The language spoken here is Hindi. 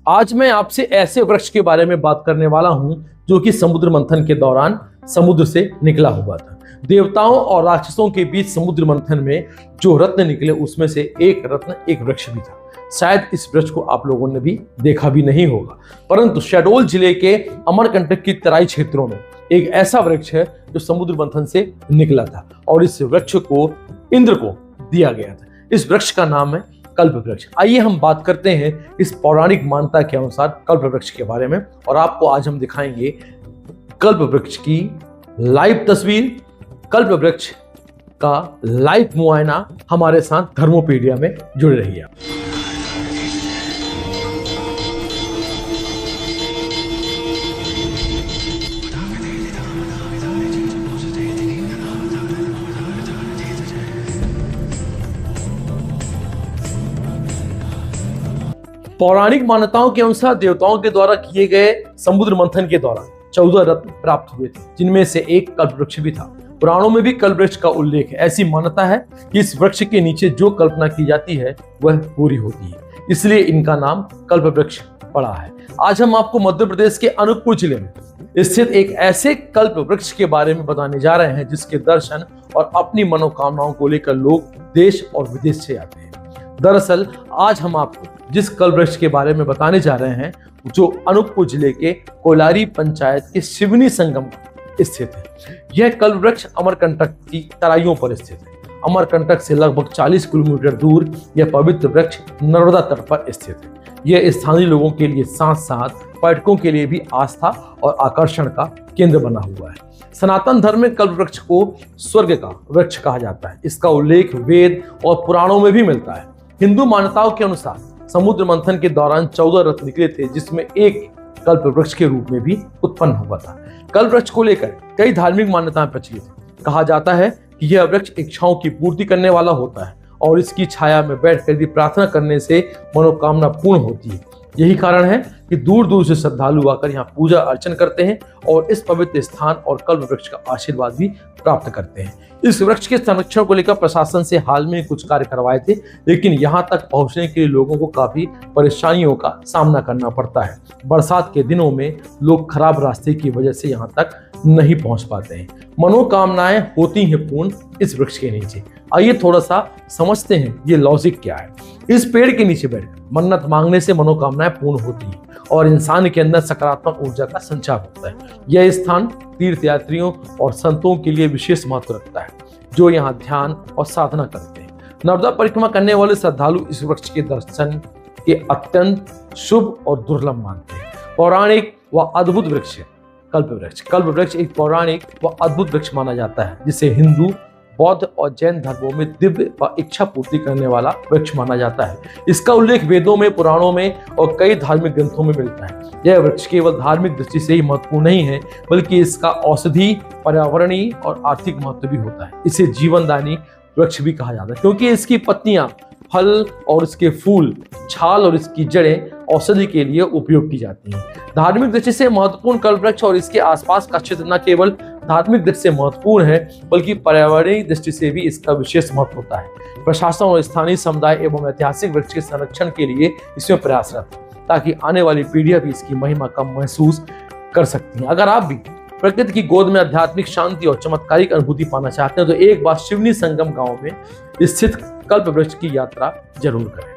आज मैं आपसे ऐसे वृक्ष के बारे में बात करने वाला हूं जो कि समुद्र मंथन के दौरान समुद्र से निकला हुआ था। देवताओं और राक्षसों के बीच समुद्र मंथन में जो रत्न निकले उसमें से एक रत्न एक वृक्ष भी था। शायद इस वृक्ष को आप लोगों ने भी देखा भी नहीं होगा, परंतु शहडोल जिले के अमरकंटक की तराई क्षेत्रों में एक ऐसा वृक्ष है जो समुद्र मंथन से निकला था और इस वृक्ष को इंद्र को दिया गया था। इस वृक्ष का नाम है कल्प वृक्ष। आइए हम बात करते हैं इस पौराणिक मान्यता के अनुसार कल्प वृक्ष के बारे में, और आपको आज हम दिखाएंगे कल्प वृक्ष की लाइव तस्वीर, कल्प वृक्ष का लाइव मुआयना। हमारे साथ धर्मोपीडिया में जुड़े रहिए आप। पौराणिक मान्यताओं के अनुसार देवताओं के द्वारा किए गए समुद्र मंथन के दौरान 14 रत्न प्राप्त हुए थे, जिनमें से एक कल्प वृक्ष भी था। पुराणों में भी कल्प वृक्ष का उल्लेख है। ऐसी मान्यता है कि इस वृक्ष के नीचे जो कल्पना की जाती है वह पूरी होती है, इसलिए इनका नाम कल्प वृक्ष पड़ा है। आज हम आपको मध्य प्रदेश के अनूपपुर जिले में स्थित एक ऐसे कल्प वृक्ष के बारे में बताने जा रहे हैं जिसके दर्शन और अपनी मनोकामनाओं को लेकर लोग देश और विदेश से आते हैं। दरअसल आज हम आपको जिस कल्प वृक्ष के बारे में बताने जा रहे हैं जो अनूपपुर जिले के कोलारी पंचायत के शिवनी संगम स्थित है। यह कल्प वृक्ष अमरकंटक की तराइयों पर स्थित है। अमरकंटक से लगभग 40 किलोमीटर दूर यह पवित्र वृक्ष नर्मदा तट पर स्थित है। यह स्थानीय लोगों के लिए साथ साथ पर्यटकों के लिए भी आस्था और आकर्षण का केंद्र बना हुआ है। सनातन धर्म में कल्प वृक्ष को स्वर्ग का वृक्ष कहा जाता है। इसका उल्लेख वेद और पुराणों में भी मिलता है। हिंदू मान्यताओं के अनुसार समुद्र मंथन के दौरान 14 रत्न निकले थे, जिसमें एक कल्प वृक्ष के रूप में भी उत्पन्न हुआ था। कल्प वृक्ष को लेकर कई धार्मिक मान्यताएं प्रचलित हैं। कहा जाता है कि यह वृक्ष इच्छाओं की पूर्ति करने वाला होता है और इसकी छाया में बैठकर यदि प्रार्थना करने से मनोकामना पूर्ण होती है। यही कारण है कि दूर दूर से श्रद्धालु आकर यहाँ पूजा अर्चन करते हैं और इस पवित्र स्थान और कल्प वृक्ष का आशीर्वाद भी प्राप्त करते हैं। इस वृक्ष के संरक्षण को लेकर प्रशासन से हाल में कुछ कार्य करवाए थे, लेकिन यहाँ तक पहुँचने के लिए लोगों को काफी परेशानियों का सामना करना पड़ता है। बरसात के दिनों में लोग खराब रास्ते की वजह से यहाँ तक नहीं पहुँच पाते हैं। मनोकामनाएं होती हैं पूर्ण इस वृक्ष के नीचे। आइए थोड़ा सा समझते हैं ये लॉजिक क्या है। इस पेड़ के नीचे बैठकर मन्नत मांगने से मनोकामनाएं पूर्ण होती हैं और इंसान के अंदर सकारात्मक ऊर्जा का संचार होता है। यह स्थान तीर्थयात्रियों और संतों के लिए विशेष महत्व रखता है, जो यहाँ ध्यान और साधना करते हैं। नर्मदा परिक्रमा करने वाले श्रद्धालु इस वृक्ष के दर्शन के अत्यंत शुभ और दुर्लभ मानते हैं। पौराणिक व अद्भुत वृक्ष है कल्प वृक्ष। कल्प वृक्ष एक पौराणिक व अद्भुत वृक्ष माना जाता है, जिसे हिंदू, बौद्ध और जैन धर्मों में दिव्य व इच्छा पूर्ति करने वाला वृक्ष माना जाता है। इसका उल्लेख वेदों में, पुराणों में और कई धार्मिक ग्रंथों में मिलता है। यह वृक्ष केवल धार्मिक दृष्टि से ही महत्वपूर्ण नहीं है, बल्कि इसका औषधि, पर्यावरणीय और आर्थिक महत्व भी होता है। इसे जीवनदायी वृक्ष भी कहा जाता है क्योंकि इसकी पत्तियां, फल और इसके फूल, छाल और इसकी जड़ें औषधि के लिए उपयोग की जाती हैं। धार्मिक दृष्टि से महत्वपूर्ण कल्प वृक्ष और इसके आसपास का क्षेत्र न केवल धार्मिक दृष्टि से महत्वपूर्ण है, बल्कि पर्यावरणीय दृष्टि से भी इसका विशेष महत्व होता है। प्रशासन और स्थानीय समुदाय एवं ऐतिहासिक वृक्ष के संरक्षण के लिए इसमें प्रयासरत है, ताकि आने वाली पीढ़ियां भी इसकी महिमा का महसूस कर सकती हैं। अगर आप भी प्रकृति की गोद में आध्यात्मिक शांति और चमत्कारिक अनुभूति पाना चाहते हैं तो एक बार शिवनी संगम गांव में स्थित कल्प वृक्ष की यात्रा जरूर करें।